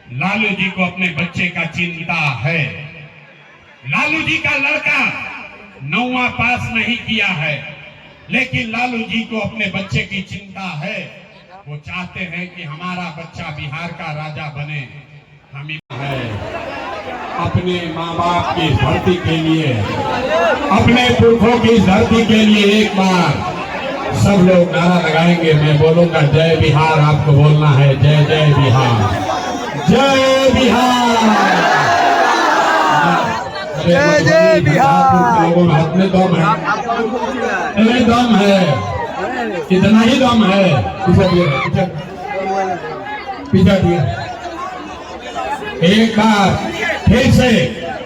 लालू जी को अपने बच्चे का चिंता है। लालू जी का लड़का 9वां पास नहीं किया है, लेकिन लालू जी को अपने बच्चे की चिंता है। वो चाहते हैं कि हमारा बच्चा बिहार का राजा बने। हम है अपने माँ बाप की धरती के लिए, अपने पुरखों की धरती के लिए एक बार सब लोग नारा लगाएंगे। मैं बोलूंगा जय बिहार, आपको बोलना है जय जय बिहार, जय बिहार, जय जय बिहार। लोगों में अपने दम है, अरे दम है, इतना ही दम है। पीछे दिया एक बार फिर से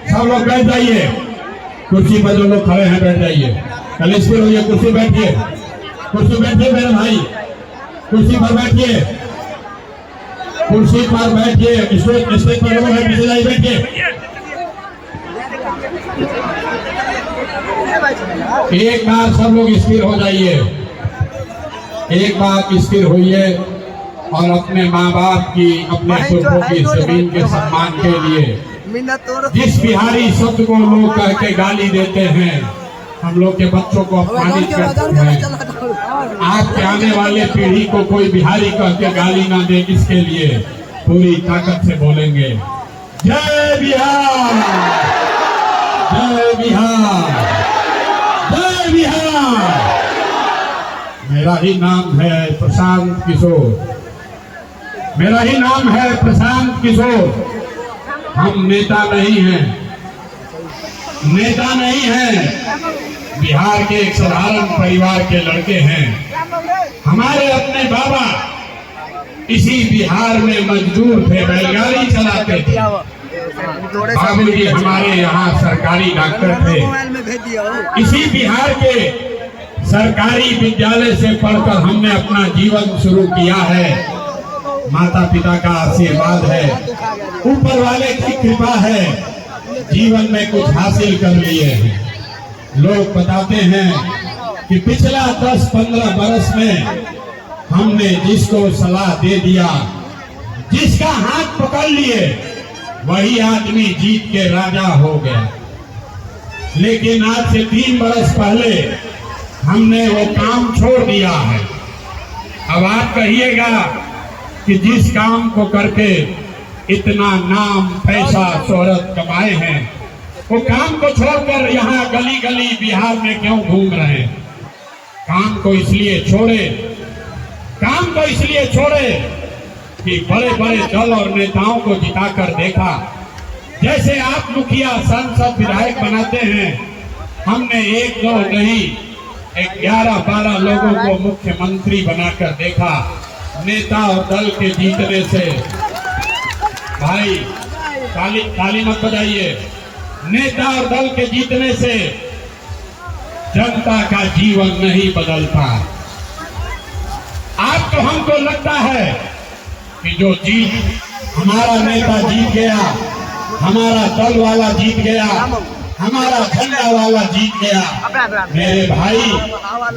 सब लोग बैठ जाइए, कुर्सी पर जो लोग खड़े हैं बैठ जाइए। कलेश फिर होइए, कुर्सी बैठिए, कुर्सी बैठिए मेरे भाई, कुर्सी पर बैठिए, कुर्सी पर बैठिए। स्टेज पर लोग हैं, पीछे जाइए, बैठिए। एक बार सब लोग स्थिर हो जाइए, एक बार स्थिर होइए और अपने माँ बाप की, अपने पुरखों की जमीन के सम्मान के लिए जिस बिहारी शब्द को लोग कह के गाली देते हैं, हम लोग के बच्चों को अपमानित करते हैं, आपके आने वाले पीढ़ी को कोई बिहारी कह के गाली ना दे, इसके लिए पूरी ताकत से बोलेंगे जय बिहार, जय बिहार, जय बिहार। मेरा ही नाम है प्रशांत किशोर, मेरा ही नाम है प्रशांत किशोर। हम नेता नहीं हैं, नेता नहीं हैं, बिहार के एक साधारण परिवार के लड़के हैं। हमारे अपने बाबा इसी बिहार में मजदूर थे, बैलगाड़ी चलाते थे। बाबूजी हमारे यहाँ सरकारी डॉक्टर थे। इसी बिहार के सरकारी विद्यालय से पढ़कर हमने अपना जीवन शुरू किया है। माता पिता का आशीर्वाद है, ऊपर वाले की कृपा है, जीवन में कुछ हासिल कर लिए हैं। लोग बताते हैं कि पिछला 10-15 बरस में हमने जिसको सलाह दे दिया, जिसका हाथ पकड़ लिए, वही आदमी जीत के राजा हो गया। लेकिन आज से 3 बरस पहले हमने वो काम छोड़ दिया है। अब आप कहिएगा कि जिस काम को करके इतना नाम, पैसा, शोहरत कमाए हैं, वो काम को छोड़कर यहाँ गली गली बिहार में क्यों घूम रहे हैं? काम को इसलिए छोड़े, काम को इसलिए छोड़े कि बड़े बड़े दल और नेताओं को जिताकर देखा। जैसे आप मुखिया, सांसद, विधायक बनाते हैं, हमने 1-2 नहीं 11-12 लोगों को मुख्यमंत्री बनाकर देखा। नेता और दल के जीतने से, भाई ताली मत बजाइए, नेता और दल के जीतने से जनता का जीवन नहीं बदलता। आज तो हमको लगता है कि जो जीत, हमारा नेता जीत गया, हमारा दल वाला जीत गया, हमारा झंडा वाला जीत गया। मेरे भाई,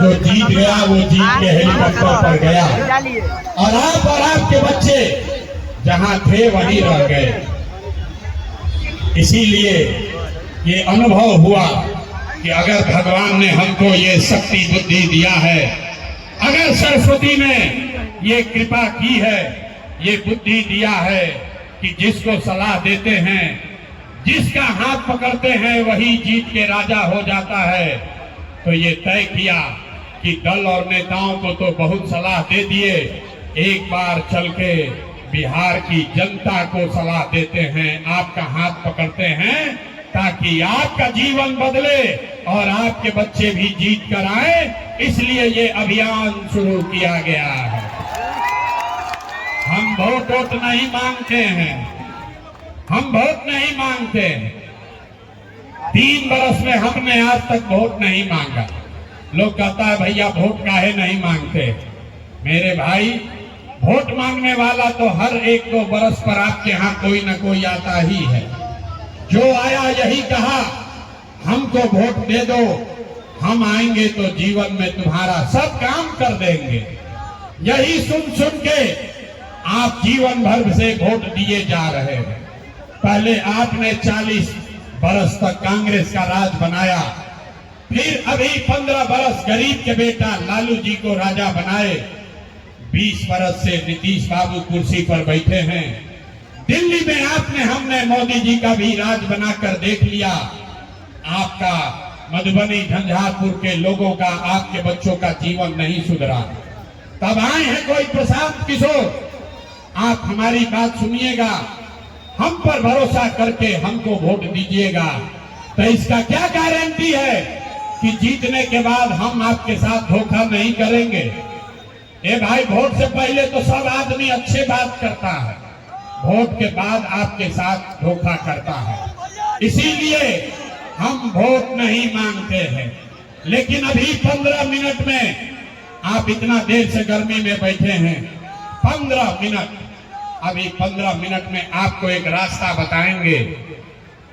जो जीत गया वो जीत के हेलीकॉप्टर पर गया, और आप और आपके बच्चे जहां थे वहीं रह गए। इसीलिए ये अनुभव हुआ कि अगर भगवान ने हमको ये शक्ति बुद्धि दिया है, अगर सरस्वती ने ये कृपा की है, ये बुद्धि दिया है कि जिसको सलाह देते हैं, जिसका हाथ पकड़ते हैं, वही जीत के राजा हो जाता है, तो ये तय किया कि दल और नेताओं को तो बहुत सलाह दे दिए, एक बार चल के बिहार की जनता को सलाह देते हैं, आपका हाथ पकड़ते हैं, ताकि आपका जीवन बदले और आपके बच्चे भी जीत कर आए। इसलिए ये अभियान शुरू किया गया है। हम वोट नहीं मांगते हैं, हम वोट नहीं मांगते। 3 बरस में हमने आज तक वोट नहीं मांगा। लोग कहता है भैया वोट काहे नहीं मांगते? मेरे भाई, वोट मांगने वाला तो हर 1-2 बरस पर आपके यहाँ कोई न कोई आता ही है। जो आया यही कहा हमको वोट दे दो, हम आएंगे तो जीवन में तुम्हारा सब काम कर देंगे। यही सुन सुन के आप जीवन भर से वोट दिए जा रहे हैं। पहले आपने 40 बरस तक कांग्रेस का राज बनाया, फिर अभी 15 बरस गरीब के बेटा लालू जी को राजा बनाए, 20 बरस से नीतीश बाबू कुर्सी पर बैठे हैं। दिल्ली में हमने मोदी जी का भी राज बनाकर देख लिया। आपका मधुबनी झंझारपुर के लोगों का, आपके बच्चों का जीवन नहीं सुधरा। तब आए हैं कोई प्रशांत किशोर, आप हमारी बात सुनिएगा, हम पर भरोसा करके हमको वोट दीजिएगा। तो इसका क्या गारंटी है कि जीतने के बाद हम आपके साथ धोखा नहीं करेंगे? ए भाई, वोट से पहले तो सब आदमी अच्छे बात करता है, वोट के बाद आपके साथ धोखा करता है। इसीलिए हम वोट नहीं मांगते हैं। लेकिन अभी 15 मिनट में, आप इतना देर से गर्मी में बैठे हैं, 15 मिनट, अभी 15 मिनट में आपको एक रास्ता बताएंगे।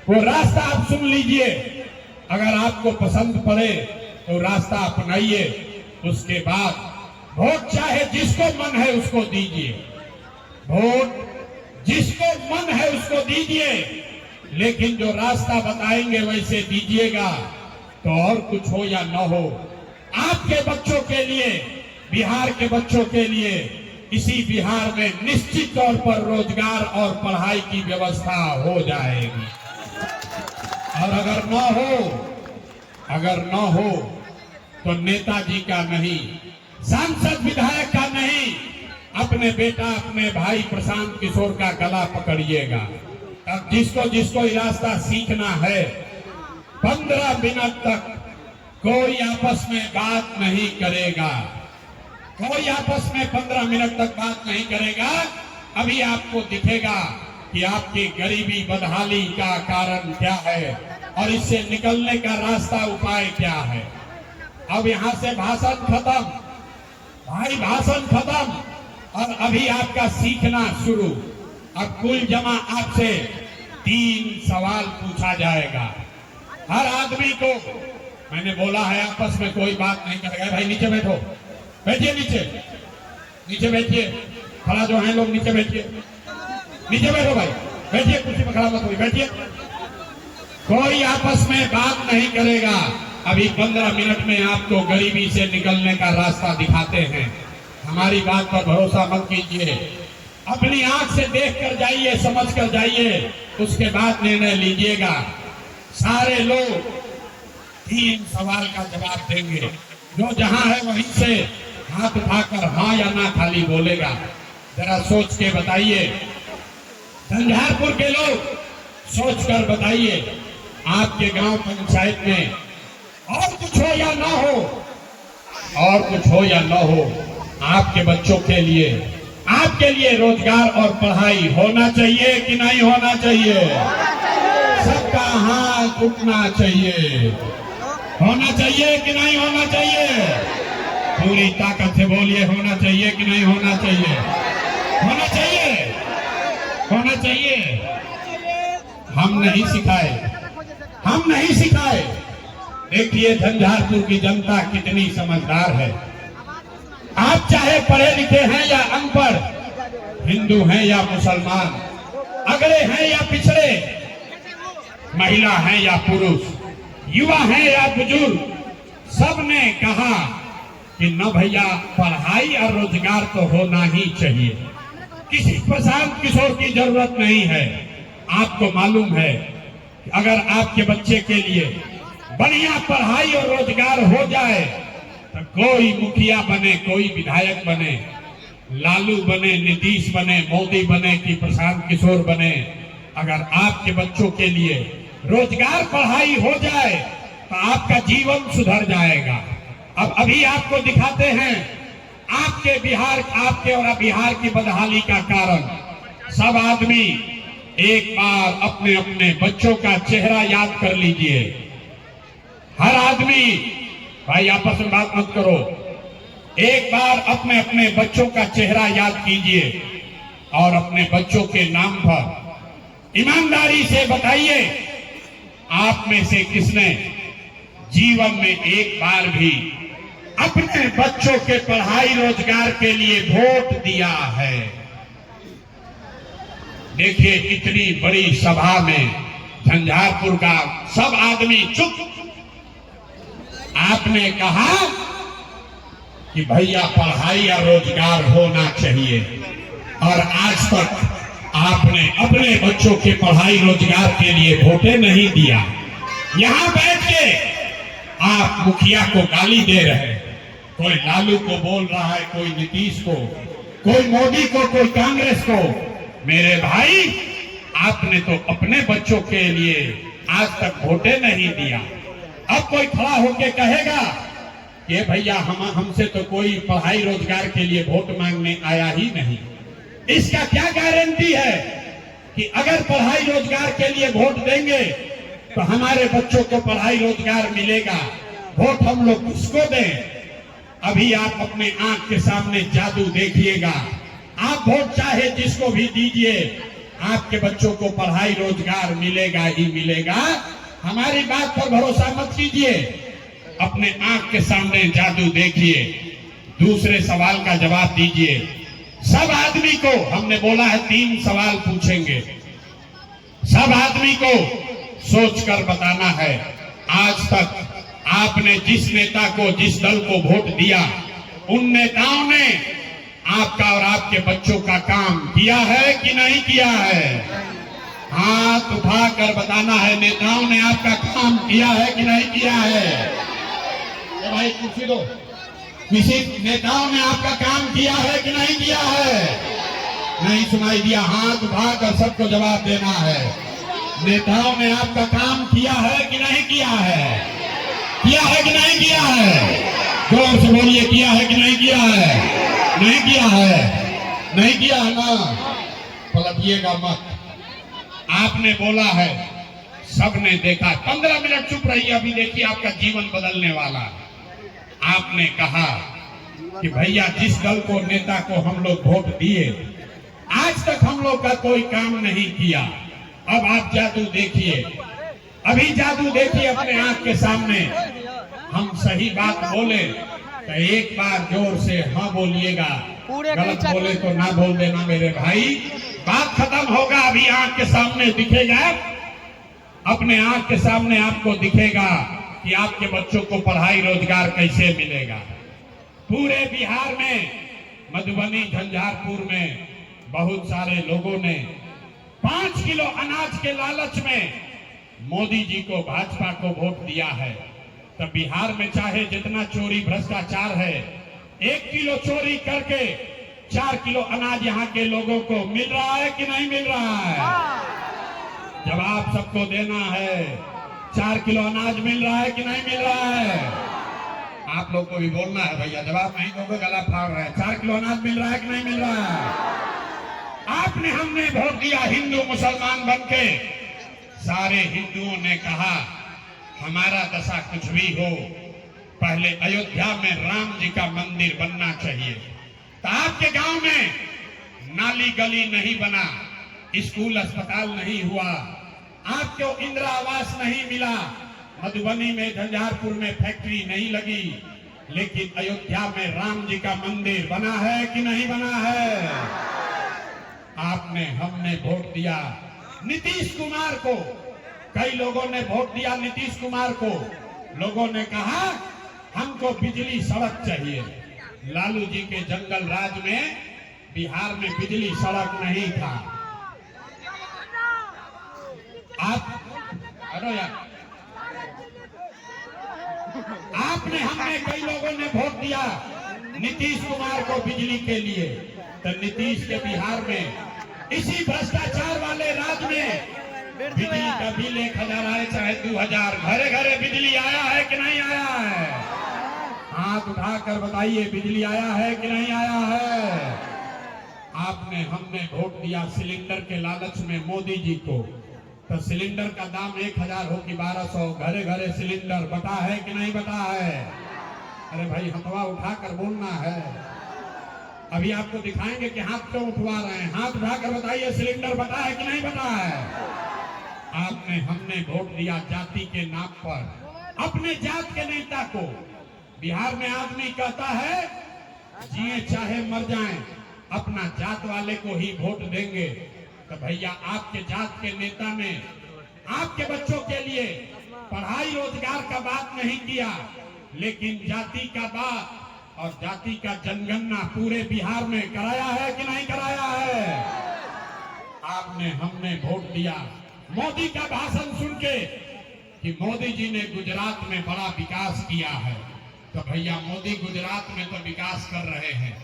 वो रास्ता आप सुन लीजिए, अगर आपको पसंद पड़े तो रास्ता अपनाइए। उसके बाद वोट चाहे जिसको मन है उसको दीजिए, वोट जिसको मन है उसको दीजिए, लेकिन जो रास्ता बताएंगे वैसे दीजिएगा। तो और कुछ हो या न हो, आपके बच्चों के लिए, बिहार के बच्चों के लिए, इसी बिहार में निश्चित तौर पर रोजगार और पढ़ाई की व्यवस्था हो जाएगी। और अगर न हो तो नेताजी का नहीं, सांसद विधायक का नहीं, अपने बेटा, अपने भाई प्रशांत किशोर का गला पकड़िएगा। अब जिसको ये रास्ता सीखना है, 15 मिनट तक कोई आपस में बात नहीं करेगा, कोई आपस में 15 मिनट तक बात नहीं करेगा। अभी आपको दिखेगा कि आपकी गरीबी बदहाली का कारण क्या है और इससे निकलने का रास्ता, उपाय क्या है। अब यहाँ से भाषण खत्म भाई, भाषण खत्म, और अभी आपका सीखना शुरू। अब कुल जमा आपसे 3 सवाल पूछा जाएगा। हर आदमी को मैंने बोला है आपस में कोई बात नहीं करेगा। भाई नीचे बैठो, बैठिए, नीचे बैठिए, खड़ा जो है लोग नीचे बैठिए, नीचे बैठो भाई, बैठिए, कुर्सी पर खड़ा मत होइए, बैठिए। कोई आपस में बात नहीं करेगा। अभी 15 मिनट में आपको गरीबी से निकलने का रास्ता दिखाते हैं। हमारी बात पर भरोसा मत कीजिए, अपनी आंख से देख कर जाइए, समझ कर जाइए, उसके बाद निर्णय लीजिएगा। सारे लोग 3 सवाल का जवाब देंगे, जो जहां है वहीं से हाथ उठाकर हाँ या ना खाली बोलेगा। जरा सोच के बताइए, झंझारपुर के लोग सोच कर बताइए, आपके गांव पंचायत में और कुछ हो या ना हो, और कुछ हो या ना हो, आपके बच्चों के लिए, आपके लिए रोजगार और पढ़ाई होना चाहिए कि नहीं होना चाहिए? सबका हाथ उठना चाहिए। होना चाहिए कि नहीं होना चाहिए? पूरी ताकत से बोलिए, होना चाहिए कि नहीं होना चाहिए? होना चाहिए, होना चाहिए। हम नहीं सिखाए। देखिए झंझारपुर की जनता कितनी समझदार है। आप चाहे पढ़े लिखे हैं या अनपढ़, हिंदू हैं या मुसलमान, अगड़े हैं या पिछड़े, महिला हैं या पुरुष, युवा हैं या बुजुर्ग, सबने कहा कि न भैया, पढ़ाई और रोजगार तो होना ही चाहिए। किसी प्रशांत किशोर की जरूरत नहीं है। आपको मालूम है कि अगर आपके बच्चे के लिए बढ़िया पढ़ाई और रोजगार हो जाए तो कोई मुखिया बने, कोई विधायक बने, लालू बने, नीतीश बने, मोदी बने कि प्रशांत किशोर बने, अगर आपके बच्चों के लिए रोजगार पढ़ाई हो जाए तो आपका जीवन सुधर जाएगा। अब अभी आपको दिखाते हैं आपके और बिहार की बदहाली का कारण। सब आदमी एक बार अपने अपने बच्चों का चेहरा याद कर लीजिए। हर आदमी, भाई आपस में बात मत करो, एक बार अपने अपने बच्चों का चेहरा याद कीजिए और अपने बच्चों के नाम पर ईमानदारी से बताइए, आप में से किसने जीवन में एक बार भी अपने बच्चों के पढ़ाई रोजगार के लिए वोट दिया है? देखिए इतनी बड़ी सभा में झंझारपुर का सब आदमी चुप। आपने कहा कि भैया पढ़ाई या रोजगार होना चाहिए, और आज तक आपने अपने बच्चों के पढ़ाई रोजगार के लिए वोटे नहीं दिया। यहां बैठ के आप मुखिया को गाली दे रहे हैं, कोई लालू को बोल रहा है, कोई नीतीश को, कोई मोदी को, कोई कांग्रेस को। मेरे भाई, आपने तो अपने बच्चों के लिए आज तक वोटे नहीं दिया। अब कोई खड़ा होके कहेगा कि भैया हमसे तो कोई पढ़ाई रोजगार के लिए वोट मांगने आया ही नहीं। इसका क्या गारंटी है कि अगर पढ़ाई रोजगार के लिए वोट देंगे तो हमारे बच्चों को पढ़ाई रोजगार मिलेगा? वोट हम लोग किसको दें? अभी आप अपने आंख के सामने जादू देखिएगा। आप वोट चाहे जिसको भी दीजिए, आपके बच्चों को पढ़ाई रोजगार मिलेगा ही मिलेगा। हमारी बात पर भरोसा मत कीजिए, अपने आंख के सामने जादू देखिए। दूसरे सवाल का जवाब दीजिए। सब आदमी को हमने बोला है 3 सवाल पूछेंगे, सब आदमी को सोचकर बताना है। आज तक आपने जिस नेता को, जिस दल को वोट दिया, उन नेताओं ने आपका और आपके बच्चों का काम किया है कि नहीं किया है? हाथ उठाकर बताना है, नेताओं ने आपका काम किया है कि नहीं किया है? भाई कुर्सी दो। किसी नेताओं ने आपका काम किया है कि नहीं किया है? नहीं सुनाई दिया। हाथ उठाकर सबको जवाब देना है। नेताओं ने आपका काम किया है कि नहीं किया है? किया है कि नहीं किया है? जोर से बोलिए, किया है कि नहीं किया है? नहीं किया है, नहीं किया है ना? पलटिएगा मत। आपने बोला है, सबने देखा। 15 मिनट चुप रहिए, अभी देखिए आपका जीवन बदलने वाला। आपने कहा कि भैया जिस दल को, नेता को हम लोग वोट दिए, आज तक हम लोग का कोई काम नहीं किया। अब आप जादू देखिए, अभी जादू देखिए अपने आंख के सामने। हम सही बात बोले तो एक बार जोर से हाँ बोलिएगा, गलत बोले तो ना बोल देना मेरे भाई। बात खत्म होगा, अभी आंख के सामने दिखेगा, अपने आंख के सामने आपको दिखेगा कि आपके बच्चों को पढ़ाई रोजगार कैसे मिलेगा। पूरे बिहार में, मधुबनी, झंझारपुर में बहुत सारे लोगों ने 5 किलो अनाज के लालच में मोदी जी को, भाजपा को वोट दिया है। तो बिहार में चाहे जितना चोरी भ्रष्टाचार है, 1 किलो चोरी करके 4 किलो अनाज यहाँ के लोगों को मिल रहा है कि नहीं मिल रहा है? जवाब सबको देना है। 4 किलो अनाज मिल रहा है कि नहीं मिल रहा है? आप लोग को भी बोलना है भैया, जवाब नहीं दोगे गला फाड़ रहे हैं। 4 किलो अनाज मिल रहा है कि नहीं मिल रहा है? आपने, हमने वोट दिया हिंदू मुसलमान बनके। सारे हिंदुओं ने कहा हमारा दशा कुछ भी हो, पहले अयोध्या में राम जी का मंदिर बनना चाहिए। तो आपके गांव में नाली गली नहीं बना, स्कूल अस्पताल नहीं हुआ, आपको इंदिरा आवास नहीं मिला, मधुबनी में, झंझारपुर में फैक्ट्री नहीं लगी, लेकिन अयोध्या में राम जी का मंदिर बना है कि नहीं बना है? आपने, हमने वोट दिया नीतीश कुमार को। कई लोगों ने वोट दिया नीतीश कुमार को। लोगों ने कहा हमको बिजली सड़क चाहिए। लालू जी के जंगल राज में बिहार में बिजली सड़क नहीं था। आप अरे यार, आपने, हमने, कई लोगों ने वोट दिया नीतीश कुमार को बिजली के लिए। तो नीतीश के बिहार में, इसी भ्रष्टाचार वाले राज्य में बिजली का बिल 1000 आए चाहे 2000, घरे घरे बिजली आया है कि नहीं आया है? हाथ उठाकर बताइए, बिजली आया है कि नहीं आया है? आपने, हमने वोट दिया सिलेंडर के लालच में मोदी जी को। तो सिलेंडर का दाम 1000 हो कि 1200, घरे घरे सिलेंडर बटा है कि नहीं बटा है? अरे भाई हथवा उठाकर बोलना है। अभी आपको दिखाएंगे कि हाथ क्यों उठवा रहे हैं। हाथ उठाकर बताइए, सिलेंडर बटा है कि नहीं बटा है? आपने, हमने वोट दिया जाति के नाम पर, अपने जात के नेता को। बिहार में आदमी कहता है जिए चाहे मर जाएं, अपना जात वाले को ही वोट देंगे। तो भैया आपके जात के नेता ने आपके बच्चों के लिए पढ़ाई रोजगार का बात नहीं किया, लेकिन जाति का बात और जाति का जनगणना पूरे बिहार में कराया है कि नहीं कराया है? आपने हमने वोट दिया मोदी का भाषण सुन के कि मोदी जी ने गुजरात में बड़ा विकास किया है। तो भैया मोदी गुजरात में तो विकास कर रहे हैं,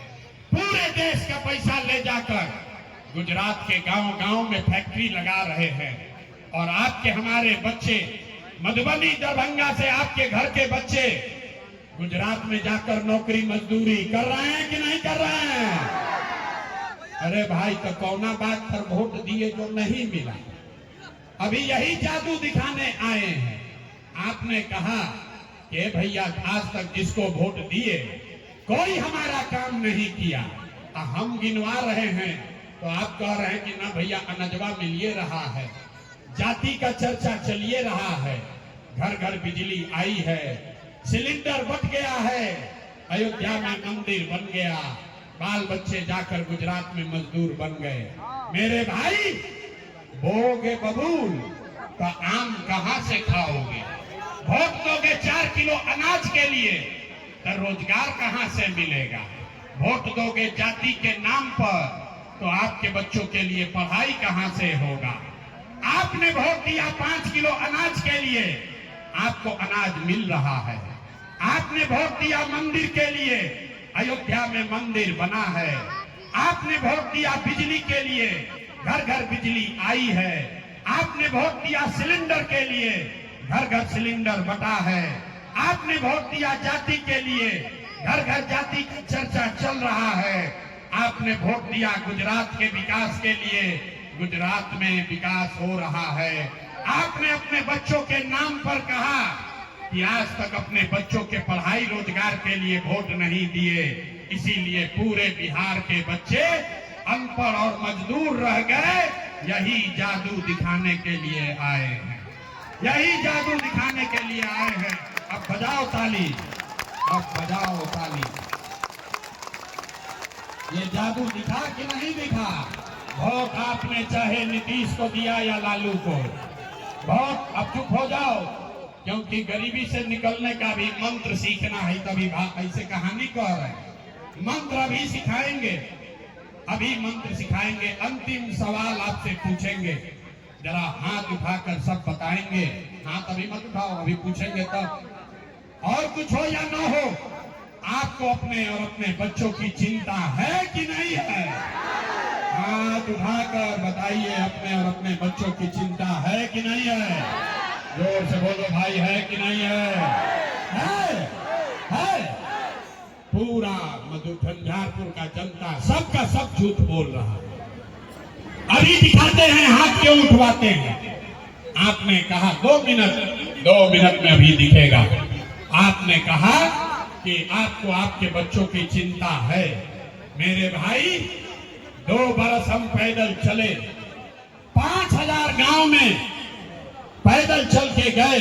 पूरे देश का पैसा ले जाकर गुजरात के गांव-गांव में फैक्ट्री लगा रहे हैं। और आपके हमारे बच्चे मधुबनी दरभंगा से आपके घर के बच्चे गुजरात में जाकर नौकरी मजदूरी कर रहे हैं कि नहीं कर रहे हैं? अरे भाई तो कौना बात पर वोट दिए जो नहीं मिला? अभी यही जादू दिखाने आए हैं। आपने कहा कि भैया आज तक जिसको वोट दिए कोई हमारा काम नहीं किया, हम गिनवा रहे हैं तो आप कह रहे हैं कि ना भैया अनजवा मिलिए रहा है, जाति का चर्चा चलिए रहा है, घर घर बिजली आई है, सिलेंडर बट गया है, अयोध्या में मंदिर बन गया, बाल बच्चे जाकर गुजरात में मजदूर बन गए। मेरे भाई बोगे बबूल तो आम कहां से खाओगे? वोट दोगे 4 किलो अनाज के लिए तो रोजगार कहां से मिलेगा? वोट दोगे जाति के नाम पर तो आपके बच्चों के लिए पढ़ाई कहां से होगा? आपने वोट दिया 5 किलो अनाज के लिए, आपको अनाज मिल रहा है। आपने वोट दिया मंदिर के लिए, अयोध्या में मंदिर बना है। आपने वोट दिया बिजली के लिए, घर घर बिजली आई है। आपने वोट दिया सिलेंडर के लिए, घर घर सिलेंडर बटा है। आपने वोट दिया जाति के लिए, घर घर जाति की चर्चा चल रहा है। आपने वोट दिया गुजरात के विकास के लिए, गुजरात में विकास हो रहा है। आपने अपने बच्चों के नाम पर कहा कि आज तक अपने बच्चों के पढ़ाई रोजगार के लिए वोट नहीं दिए, इसीलिए पूरे बिहार के बच्चे अनपढ़ और मजदूर रह गए। यही जादू दिखाने के लिए आए हैं, यही जादू दिखाने के लिए आए हैं। अब बजाओ ताली, अब बजाओ ताली। ये जादू दिखा कि नहीं दिखा? वोट आपने चाहे नीतीश को दिया या लालू को, वोट अब चुप हो जाओ, क्योंकि गरीबी से निकलने का भी मंत्र सीखना है। तभी ऐसे कहानी कह रहे हैं, मंत्र अभी सिखाएंगे, अभी मंत्र सिखाएंगे। अंतिम सवाल आपसे पूछेंगे, जरा हाथ उठाकर सब बताएंगे। हाथ अभी मत उठाओ, अभी पूछेंगे तब। और कुछ हो या ना हो, आपको अपने और अपने बच्चों की चिंता है कि नहीं है? हाथ उठाकर बताइए, अपने और अपने बच्चों की चिंता है कि नहीं है? जोर से बोलो भाई, है कि नहीं है? है। पूरा झंझारपुर का जनता सबका सब झूठ बोल रहा है। अभी दिखाते हैं, हाथ क्यों उठवाते हैं? आपने कहा 2 मिनट में अभी दिखेगा। आपने कहा कि आपको आपके बच्चों की चिंता है। मेरे भाई 2 बरस हम पैदल चले, 5000 गांव में पैदल चल के गए।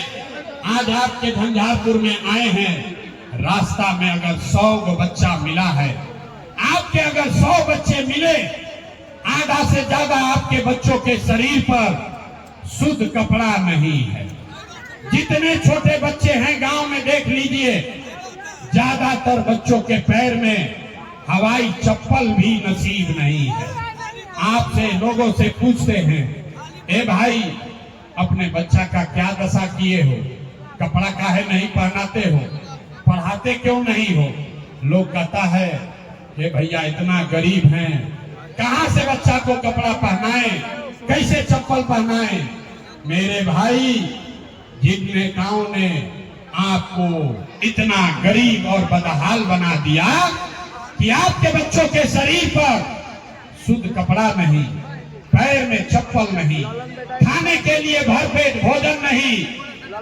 आज आपके झंझारपुर में आए हैं, रास्ता में अगर 100 बच्चा मिला है, आपके अगर 100 बच्चे मिले, आधा से ज्यादा आपके बच्चों के शरीर पर शुद्ध कपड़ा नहीं है। जितने छोटे बच्चे हैं गांव में देख लीजिए, ज्यादातर बच्चों के पैर में हवाई चप्पल भी नसीब नहीं है। आपसे लोगों से पूछते हैं, ए भाई अपने बच्चा का क्या दशा किए हो? कपड़ा काहे नहीं पहनाते हो? पढ़ाते क्यों नहीं हो? लोग कहता है कि भैया इतना गरीब हैं, कहां से बच्चा को कपड़ा पहनाए, कैसे चप्पल पहनाए? मेरे भाई, जिन नेताओं ने आपको इतना गरीब और बदहाल बना दिया कि आपके बच्चों के शरीर पर शुद्ध कपड़ा नहीं, पैर में चप्पल नहीं, खाने के लिए भरपेट भोजन नहीं,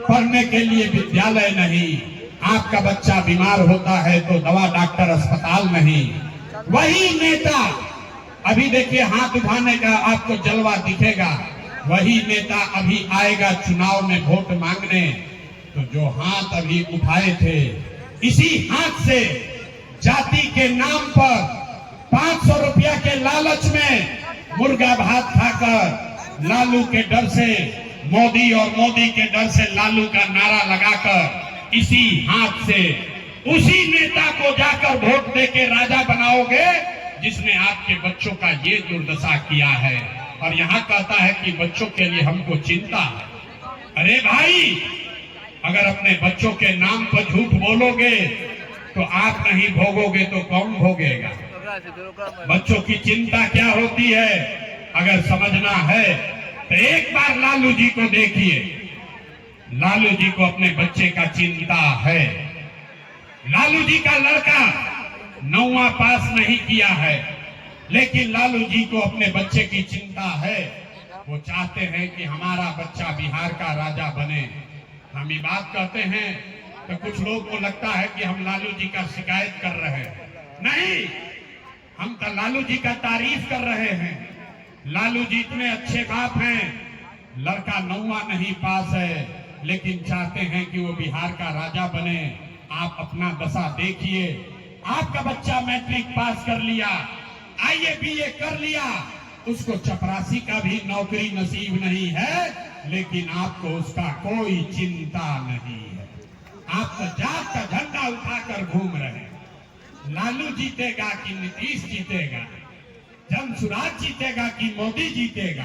पढ़ने के लिए विद्यालय नहीं, आपका बच्चा बीमार होता है तो दवा डॉक्टर अस्पताल नहीं। वही नेता, अभी देखिए हाथ उठाने का आपको जलवा दिखेगा, वही नेता अभी आएगा चुनाव में वोट मांगने, तो जो हाथ अभी उठाए थे, इसी हाथ से जाति के नाम पर 500 रुपया के लालच में मुर्गा भात खाकर लालू के डर से, मोदी और मोदी के डर से लालू का नारा लगाकर इसी हाथ से उसी नेता को जाकर वोट देके राजा बनाओगे जिसने आपके बच्चों का ये दुर्दशा किया है। और यहाँ कहता है कि बच्चों के लिए हमको चिंता है। अरे भाई, अगर अपने बच्चों के नाम पर झूठ बोलोगे तो आप नहीं भोगोगे तो कौन भोगेगा? बच्चों की चिंता क्या होती है अगर समझना है तो एक बार लालू जी को देखिए। लालू जी को अपने बच्चे का चिंता है। लालू जी का लड़का 9वां पास नहीं किया है, लेकिन लालू जी को अपने बच्चे की चिंता है। वो चाहते हैं कि हमारा बच्चा बिहार का राजा बने। हम ये बात कहते हैं तो कुछ लोग को लगता है कि हम लालू जी का शिकायत कर रहे हैं। नहीं, हम तो लालू जी का तारीफ कर रहे हैं। लालू जी इतने अच्छे बाप हैं, लड़का 9वां नहीं पास है, लेकिन चाहते हैं कि वो बिहार का राजा बने। आप अपना दशा देखिए। आपका बच्चा मैट्रिक पास कर लिया, आईए बीए कर लिया, उसको चपरासी का भी नौकरी नसीब नहीं है, लेकिन आपको उसका कोई चिंता नहीं है। आप तो जात का झंडा उठाकर घूम रहे हैं। लालू जीतेगा कि नीतीश जीतेगा, जनसुराज जीतेगा कि मोदी जीतेगा,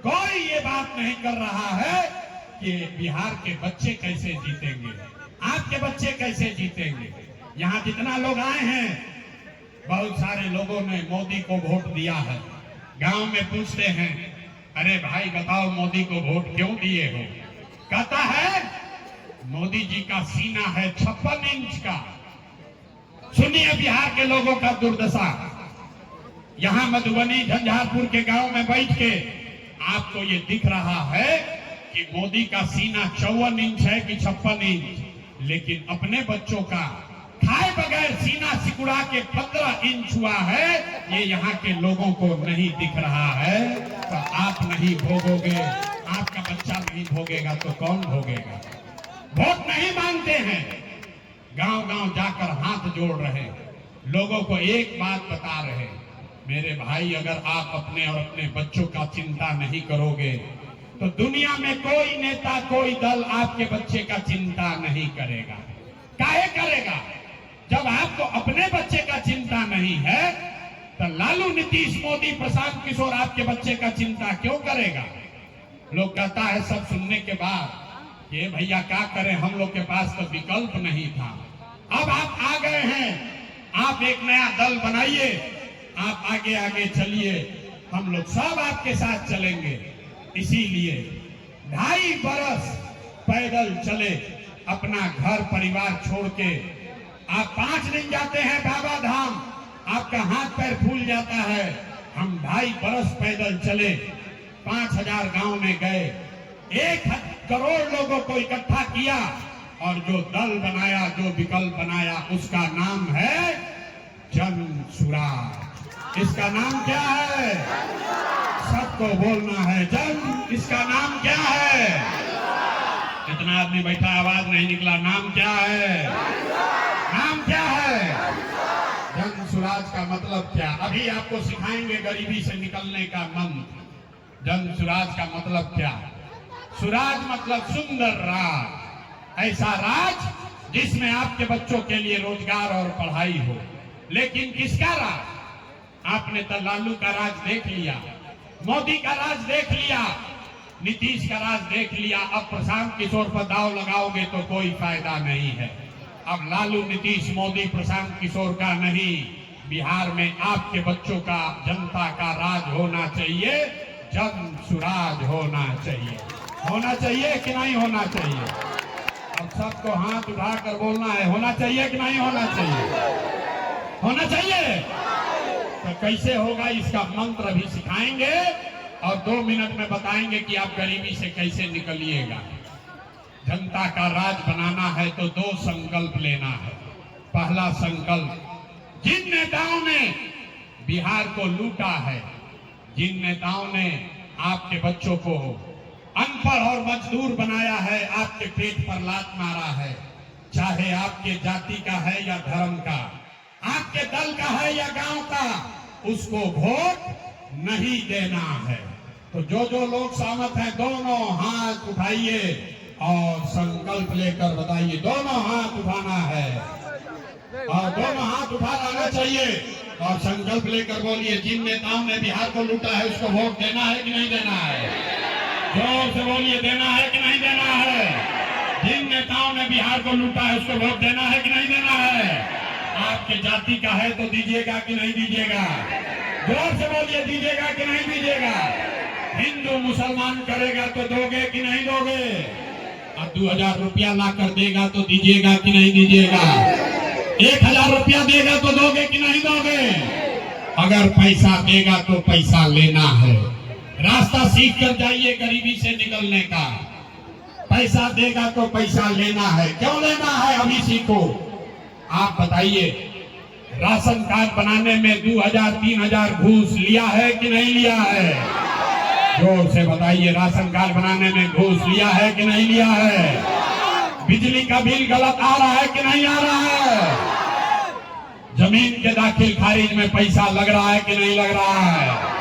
कोई ये बात नहीं कर रहा है कि बिहार के बच्चे कैसे जीतेंगे, आपके बच्चे कैसे जीतेंगे। यहाँ जितना लोग आए हैं, बहुत सारे लोगों ने मोदी को वोट दिया है। गांव में पूछते हैं, अरे भाई बताओ मोदी को वोट क्यों दिए हो? कहता है मोदी जी का सीना है 56 इंच का। सुनिए बिहार के लोगों का दुर्दशा। यहाँ मधुबनी झंझारपुर के गांव में बैठ के आपको ये दिख रहा है कि मोदी का सीना 54 इंच है कि 56 इंच, लेकिन अपने बच्चों का खाए बगैर सीना सिकुड़ा के 15 इंच हुआ है। ये यहाँ के लोगों को नहीं दिख रहा है। तो आप नहीं भोगोगे, आपका बच्चा नहीं भोगेगा तो कौन भोगेगा? वोट नहीं मांगते हैं, गांव-गांव जाकर हाथ जोड़ रहे, लोगों को एक बात बता रहे, मेरे भाई अगर आप अपने और अपने बच्चों का चिंता नहीं करोगे तो दुनिया में कोई नेता, कोई दल आपके बच्चे का चिंता नहीं करेगा। काहे करेगा? जब आपको अपने बच्चे का चिंता नहीं है तो लालू, नीतीश, मोदी, प्रशांत किशोर आपके बच्चे का चिंता क्यों करेगा? लोग कहता है सब सुनने के बाद, ये भैया क्या करें, हम लोग के पास तो विकल्प नहीं था। अब आप आ गए हैं, आप एक नया दल बनाइए, आप आगे आगे चलिए, हम लोग सब आपके साथ चलेंगे। इसीलिए 2.5 बरस पैदल चले, अपना घर परिवार छोड़ के। आप 5 दिन जाते हैं बाबा धाम, आपका हाथ पैर फूल जाता है। हम 2.5 बरस पैदल चले, 5000 गांव में गए, 1 करोड़ लोगों को इकट्ठा किया और जो दल बनाया, जो विकल्प बनाया, उसका नाम है जनसुराज। इसका नाम क्या है? सबको बोलना है जन। इसका नाम क्या है? इतना आदमी बैठा, आवाज नहीं निकला। नाम क्या है? नाम क्या है? जनसुराज का मतलब क्या? अभी आपको सिखाएंगे गरीबी से निकलने का मंत्र। जनसुराज का मतलब क्या? सुराज मतलब सुंदर राज, ऐसा राज जिसमें आपके बच्चों के लिए रोजगार और पढ़ाई हो। लेकिन किसका राज? आपने तो लालू का राज देख लिया, मोदी का राज देख लिया, नीतीश का राज देख लिया। अब प्रशांत किशोर पर दाव लगाओगे तो कोई फायदा नहीं है। अब लालू, नीतीश, मोदी, प्रशांत किशोर का नहीं, बिहार में आपके बच्चों का, जनता का राज होना चाहिए। जनसुराज होना चाहिए। होना चाहिए कि नहीं होना चाहिए? अब सबको हाथ उठाकर बोलना है, होना चाहिए कि नहीं होना चाहिए? होना चाहिए। तो कैसे होगा इसका मंत्र अभी सिखाएंगे और 2 मिनट में बताएंगे कि आप गरीबी से कैसे निकलिएगा। जनता का राज बनाना है तो 2 संकल्प लेना है। पहला संकल्प, जिन नेताओं ने बिहार को लूटा है, जिन नेताओं ने आपके बच्चों को अनपढ़ और मजदूर बनाया है, आपके पेट पर लात मारा है, चाहे आपके जाति का है या धर्म का, आपके दल का है या गांव का, उसको वोट नहीं देना है। तो जो लोग सहमत हैं दोनों हाथ उठाइए और संकल्प लेकर बताइए। दोनों हाथ उठाना है और दोनों हाथ उठा लाना चाहिए और संकल्प लेकर बोलिए, जिन नेताओं ने बिहार को लूटा है उसको वोट देना है कि नहीं देना है? जोर से बोलिए, देना है कि नहीं देना है? जिन नेताओं ने बिहार को लूटा है उसको वोट देना है कि नहीं देना है? आपके जाति का है तो दीजिएगा कि नहीं दीजिएगा? जोर से बोलिए, दीजिएगा कि नहीं दीजिएगा? हिंदू मुसलमान करेगा तो दोगे कि नहीं दोगे? अब 2000 रुपया ला कर देगा तो दीजिएगा कि नहीं दीजिएगा? 1000 रुपया देगा तो दोगे कि नहीं दोगे? अगर पैसा देगा तो पैसा लेना है। रास्ता सीख कर जाइए गरीबी से निकलने का। पैसा देगा तो पैसा लेना है। क्यों लेना है अभी सीखो। आप बताइए, राशन कार्ड बनाने में 2000 3000 घूस लिया है कि नहीं लिया है? जोर से बताइए, राशन कार्ड बनाने में घूस लिया है कि नहीं लिया है? बिजली का बिल गलत आ रहा है कि नहीं आ रहा है? जमीन के दाखिल खारिज में पैसा लग रहा है कि नहीं लग रहा है?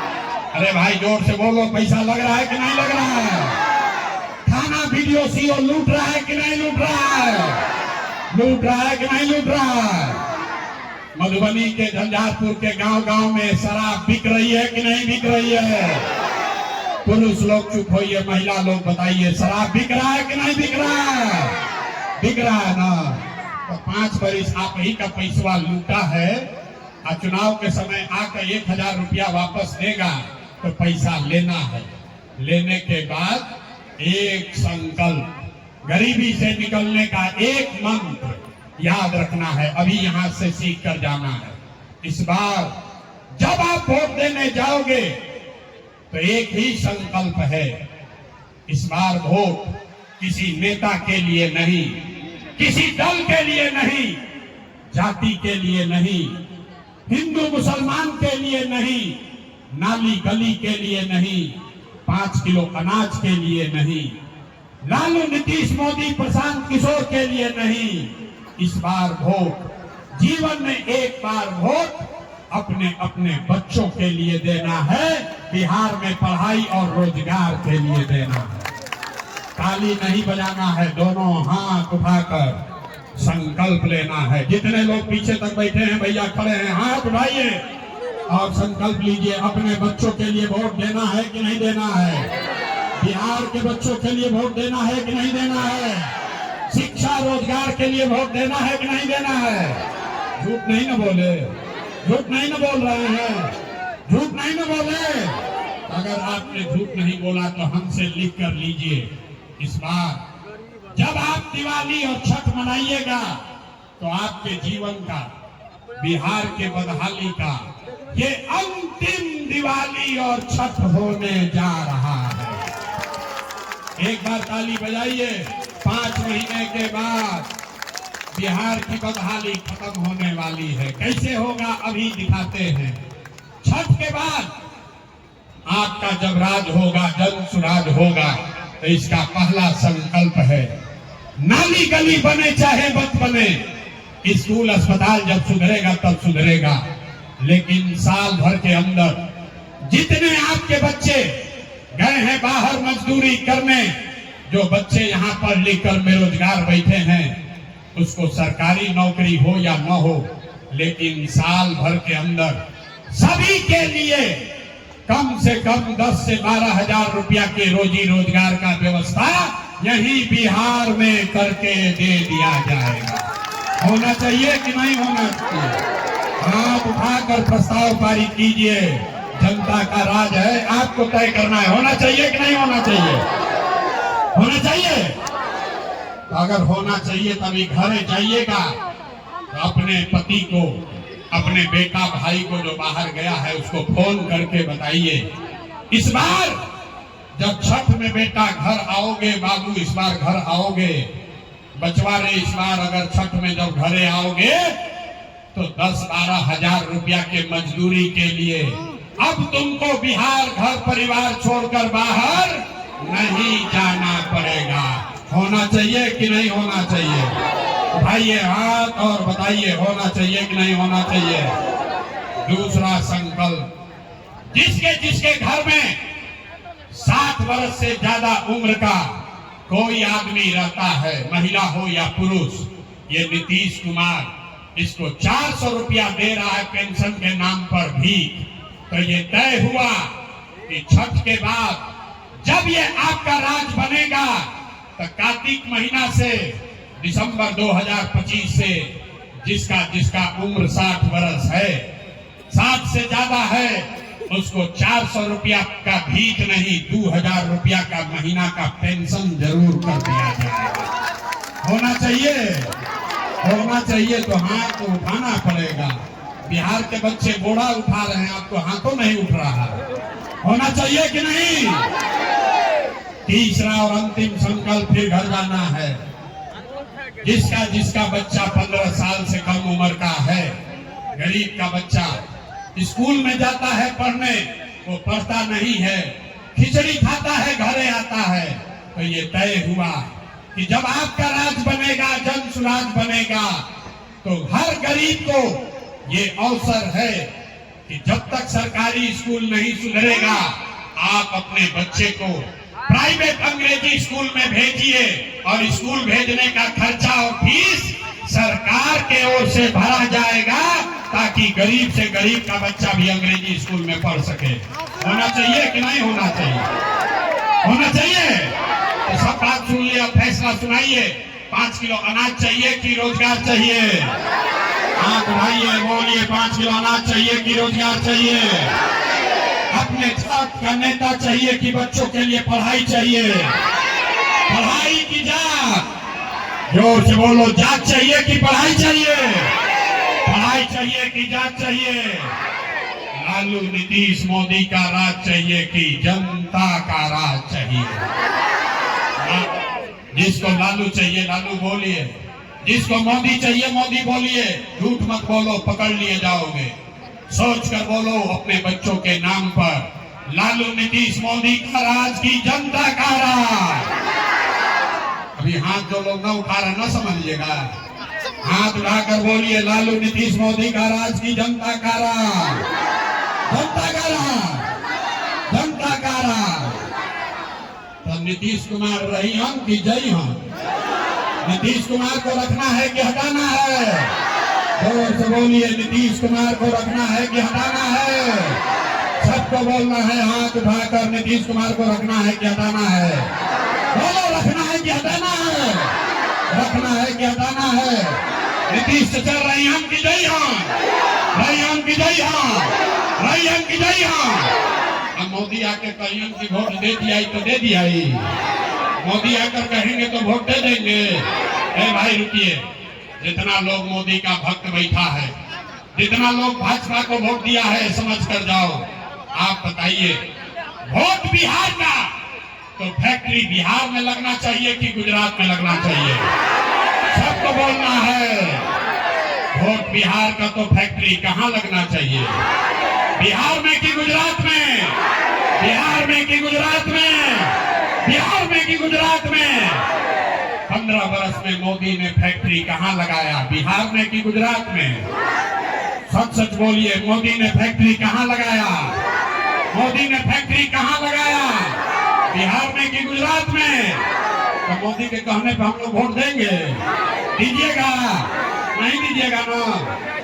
अरे भाई जोर से बोलो, पैसा लग रहा है कि नहीं लग रहा है? थाना वीडियो सीओ लूट रहा है कि नहीं लूट रहा है? लूट रहा है कि नहीं लूट रहा है? मधुबनी के झंझारपुर के गांव में शराब बिक रही है कि नहीं बिक रही है? पुरुष लोग चुप होइए, महिला लोग बताइए, शराब बिक रहा है कि नहीं बिक रहा है? बिक रहा है ना? तो 5 बरिस आप ही का पैसा लूटा है और चुनाव के समय आकर 1000 रुपया वापस देगा तो पैसा लेना है। लेने के बाद एक संकल्प, गरीबी से निकलने का एक मंत्र याद रखना है। अभी यहाँ से सीख कर जाना है। इस बार जब आप वोट देने जाओगे तो एक ही संकल्प है, इस बार वोट किसी नेता के लिए नहीं, किसी दल के लिए नहीं, जाति के लिए नहीं, हिंदू मुसलमान के लिए नहीं, नाली गली के लिए नहीं, 5 किलो अनाज के लिए नहीं, लालू नीतीश मोदी प्रशांत किशोर के लिए नहीं। इस बार वोट जीवन में एक बार वोट अपने अपने बच्चों के लिए देना है। बिहार में पढ़ाई और रोजगार के लिए देना है। ताली नहीं बजाना है, दोनों हाथ उठाकर संकल्प लेना है। जितने लोग पीछे तक बैठे हैं भैया, खड़े हैं, हाथ उठाइए और संकल्प लीजिए। अपने बच्चों के लिए वोट देना है कि नहीं देना है? बिहार के बच्चों के लिए वोट देना है कि नहीं देना है? शिक्षा रोजगार के लिए वोट देना है कि नहीं देना है? झूठ नहीं ना बोले, झूठ नहीं ना बोल रहे हैं, झूठ नहीं ना बोले। अगर आपने झूठ नहीं बोला तो हमसे लिख कर लीजिए। इस बार जब आप दिवाली और छठ मनाइएगा तो आपके जीवन का, बिहार के बदहाली का ये अंतिम दिवाली और छठ होने जा रहा है। एक बार ताली बजाइए। 5 महीने के बाद बिहार की बदहाली खत्म होने वाली है। कैसे होगा अभी दिखाते हैं। छठ के बाद आपका जब राज होगा, जन सुराज होगा, तो इसका पहला संकल्प है, नाली गली बने चाहे मत बने, स्कूल अस्पताल जब सुधरेगा तब सुधरेगा, लेकिन साल भर के अंदर जितने आपके बच्चे गए हैं बाहर मजदूरी करने, जो बच्चे यहाँ पढ़ लिख कर बेरोजगार बैठे हैं, उसको सरकारी नौकरी हो या न हो, लेकिन साल भर के अंदर सभी के लिए कम से कम 10 से 12 हजार रुपया के रोजी रोजगार का व्यवस्था यही बिहार में करके दे दिया जाएगा। होना चाहिए कि नहीं होना चाहिए? हाथ उठाकर प्रस्ताव पारित कीजिए। जनता का राज है, आपको तय करना है। होना चाहिए कि नहीं होना चाहिए? होना चाहिए। तो अगर होना चाहिए तभी घर जाइएगा तो अपने पति को, अपने बेटा भाई को जो बाहर गया है उसको फोन करके बताइए। इस बार जब छठ में बेटा घर आओगे, बाबू इस बार घर आओगे, बचवारे इस बार अगर छठ में जब घरे आओगे तो 10-12 हजार रुपया के मजदूरी के लिए अब तुमको बिहार घर परिवार छोड़कर बाहर नहीं जाना पड़ेगा। होना चाहिए कि नहीं होना चाहिए? उठाइए हाथ और बताइए, होना चाहिए कि नहीं होना चाहिए? दूसरा संकल्प, जिसके जिसके घर में 60 वर्ष से ज्यादा उम्र का कोई आदमी रहता है, महिला हो या पुरुष, ये नीतीश कुमार इसको 400 रुपया दे रहा है पेंशन के नाम पर भी। तो ये तय हुआ कि छठ के बाद जब ये आपका राज बनेगा तो कार्तिक महीना से दिसंबर 2025 से जिसका जिसका उम्र 60 वर्ष है, 60 से ज्यादा है, उसको 400 रुपया का भीख नहीं 2000 रुपया का महीना का पेंशन जरूर कर दिया जाएगा। होना चाहिए, होना चाहिए तो हाथ तो उठाना पड़ेगा। बिहार के बच्चे बोरा उठा रहे हैं, आपको हाथों नहीं उठ रहा। होना चाहिए कि नहीं? तीसरा और अंतिम संकल्प फिर घर जाना है। जिसका जिसका बच्चा 15 साल से कम उम्र का है, गरीब का बच्चा स्कूल में जाता है पढ़ने, वो पढ़ता नहीं है, खिचड़ी खाता है, घरे आता है, तो ये तय हुआ कि जब आपका राज बनेगा, जन सुराज बनेगा, तो हर गरीब को ये अवसर है कि जब तक सरकारी स्कूल नहीं सुधरेगा, आप अपने बच्चे को प्राइवेट अंग्रेजी स्कूल में भेजिए और स्कूल भेजने का खर्चा और फीस सरकार के ओर से भरा जाएगा, ताकि गरीब से गरीब का बच्चा भी अंग्रेजी स्कूल में पढ़ सके। होना चाहिए कि नहीं होना चाहिए? होना चाहिए। तो सब बात सुन लिया, फैसला सुनाइए। 5 किलो अनाज चाहिए कि रोजगार चाहिए? हाथ उठाइए, बोलिए 5 किलो अनाज चाहिए कि रोजगार चाहिए? अपने जात का नेता चाहिए कि बच्चों के लिए पढ़ाई चाहिए? पढ़ाई की जात, जोर से बोलो, जात चाहिए कि पढ़ाई चाहिए? पढ़ाई चाहिए कि जात चाहिए? लालू नीतीश मोदी का राज चाहिए कि जनता का राज चाहिए? जिसको लालू चाहिए लालू बोलिए, जिसको मोदी चाहिए मोदी बोलिए। झूठ मत बोलो, पकड़ लिए जाओगे। सोच कर बोलो अपने बच्चों के नाम पर, लालू नीतीश मोदी का राज की जनता का राज। अभी हाथ जो लोग न उठा रहे न समझिएगा, हाथ उठाकर बोलिए लालू नीतीश मोदी का राज की जनता का राज, जनता का राज, जनता का राज। तब नीतीश कुमार रही हम कि जय हम? नीतीश कुमार को रखना है कि हटाना है? जोर से बोलिए, नीतीश कुमार को रखना है कि हटाना है? सबको बोलना है हाथ उठाकर, नीतीश कुमार को रखना है कि हटाना है? बोलो, रखना है कि हटाना है? रखना है कि हटाना है? नीतीश से चल रही हम की जय हम, रही हम की जय हम, रही हम की जय हम। अब मोदी आके कहिए कि वोट दे दिया तो दे दिया ही, मोदी आकर कहेंगे तो वोट दे देंगे। ए भाई रुकिए, जितना लोग मोदी का भक्त बैठा है, जितना लोग भाजपा को वोट दिया है, समझ कर जाओ। आप बताइए, वोट बिहार का तो फैक्ट्री बिहार में लगना चाहिए कि गुजरात में लगना चाहिए? सबको बोलना है, वोट बिहार का तो फैक्ट्री कहाँ लगना चाहिए? बिहार में कि गुजरात में? बिहार में कि गुजरात में? बिहार में कि गुजरात में? 15 वर्ष में मोदी ने फैक्ट्री कहाँ लगाया? बिहार में कि गुजरात में? सच सच बोलिए, मोदी ने फैक्ट्री कहाँ लगाया? मोदी ने फैक्ट्री कहाँ लगाया? बिहार में कि गुजरात में? तो मोदी के कहने पर हम लोग वोट देंगे? दीजिएगा? नहीं दीजिएगा ना?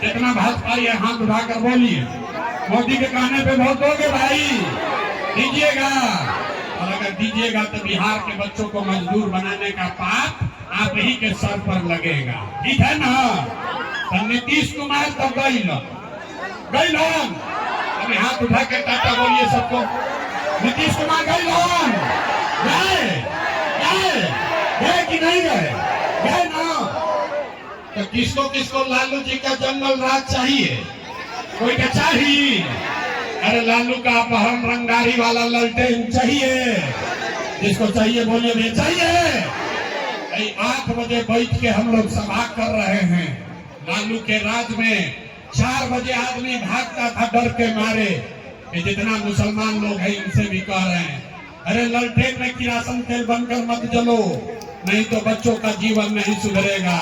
जितना भाजपा ये हाथ उठाकर बोलिए, मोदी के कहने पे वोट दोगे भाई? दीजिएगा? और अगर दीजिएगा तो बिहार के बच्चों को मजदूर बनाने का पाप आप ही के सर पर लगेगा। ठीक है ना? तो नीतीश कुमार तो गई लोन, अभी हाथ उठा के टाटा बोलिए सबको। नीतीश कुमार गए लोन, गए कि नहीं गए? गए ना? तो किसको किसको लालू जी का जंगल राज चाहिए? कोई क्या चाहिए? अरे लालू का अपहरण रंगारी वाला ललटेन चाहिए? जिसको चाहिए बोलिए भी चाहिए। 8 बजे बैठ के हम लोग सभा कर रहे हैं। लालू के राज में 4 बजे आदमी भागता था डर के मारे। कि जितना मुसलमान लोग हैं इनसे भी कह रहे हैं, अरे ललटेन में किरासन तेल बनकर मत जलो, नहीं तो बच्चों का जीवन नहीं सुधरेगा।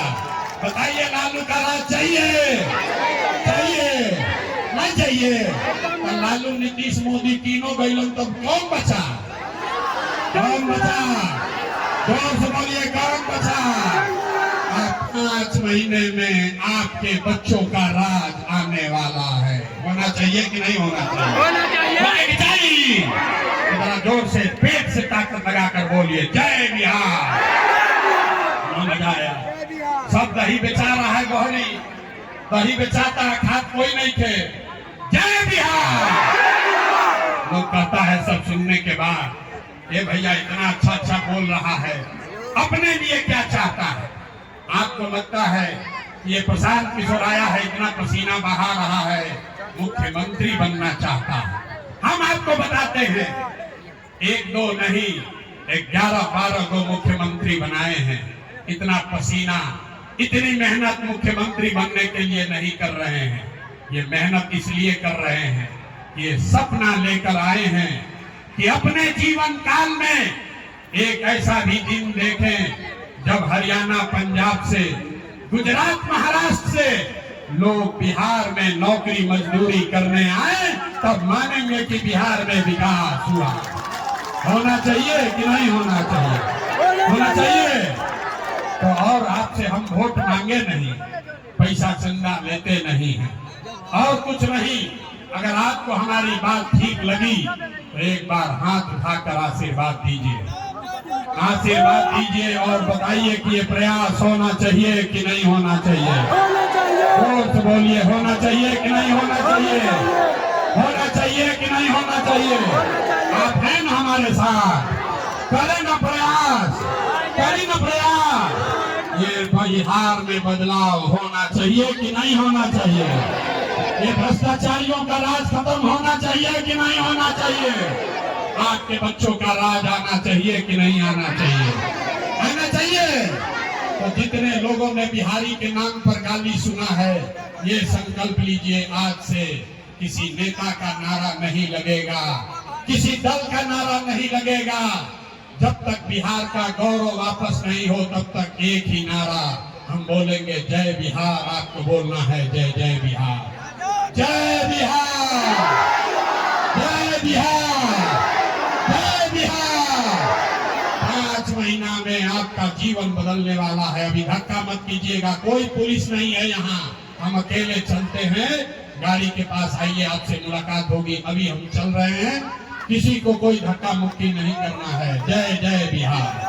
बताइए, लालू का राज चाहिए? चाहिए? नहीं चाहिए। तो लालू नीतीश मोदी तीनों गैलन तब कौन बचा? कौन बचा? जोर से बोलिए, कौन बचा? 5 महीने में आपके बच्चों का राज आने वाला है। होना चाहिए कि नहीं होना चाहिए? होना चाहिए। जरा जोर से पेट से ताकत लगाकर बोलिए, जय बिहार। मजा आया। सब दही बेचा रहा है, गोहरी दही बेचाता है, खात कोई नहीं थे। जय बिहार। लोग कहता है सब सुनने के बाद, ये भैया इतना अच्छा बोल रहा है, अपने लिए क्या चाहता है? आपको लगता है ये प्रशांत किशोर आया है, इतना पसीना बहा रहा है, मुख्यमंत्री बनना चाहता है। हम आपको बताते हैं, 1-2 नहीं 11-12 को मुख्यमंत्री बनाए हैं। इतना पसीना, इतनी मेहनत मुख्यमंत्री बनने के लिए नहीं कर रहे हैं। ये मेहनत इसलिए कर रहे हैं, ये सपना लेकर आए हैं कि अपने जीवन काल में एक ऐसा भी दिन देखें जब हरियाणा, पंजाब से, गुजरात, महाराष्ट्र से लोग बिहार में नौकरी मजदूरी करने आए, तब मानेंगे कि बिहार में विकास हुआ। होना चाहिए कि नहीं होना चाहिए? होना चाहिए। तो और आपसे हम वोट मांगे नहीं, पैसा चंदा लेते नहीं हैं, और कुछ नहीं। अगर आपको हमारी बात ठीक लगी तो एक बार हाथ उठाकर आशीर्वाद दीजिए, आशीर्वाद दीजिए और बताइए कि ये प्रयास होना चाहिए कि नहीं होना चाहिए? जोर से बोलिए, होना चाहिए कि नहीं होना चाहिए? होना चाहिए कि नहीं होना चाहिए? आप हैं ना हमारे साथ? करें ना प्रयास, करें ना प्रयास। ये बिहार में बदलाव होना चाहिए कि नहीं होना चाहिए? ये भ्रष्टाचारियों का राज खत्म होना चाहिए कि नहीं होना चाहिए? आपके बच्चों का राज आना चाहिए कि नहीं आना चाहिए? आना चाहिए। तो जितने लोगों ने बिहारी के नाम पर गाली सुना है, ये संकल्प लीजिए, आज से किसी नेता का नारा नहीं लगेगा, किसी दल का नारा नहीं लगेगा। जब तक बिहार का गौरव वापस नहीं हो, तब तक एक ही नारा हम बोलेंगे, जय बिहार। आपको बोलना है, जय जय बिहार, जय बिहार, जय बिहार, जय बिहार। 5 महीना में आपका जीवन बदलने वाला है। अभी धक्का मत कीजिएगा, कोई पुलिस नहीं है यहाँ, हम अकेले चलते हैं। गाड़ी के पास आइए, आपसे मुलाकात होगी। अभी हम चल रहे हैं, किसी को कोई धक्का मुक्की नहीं करना है। जय जय बिहार।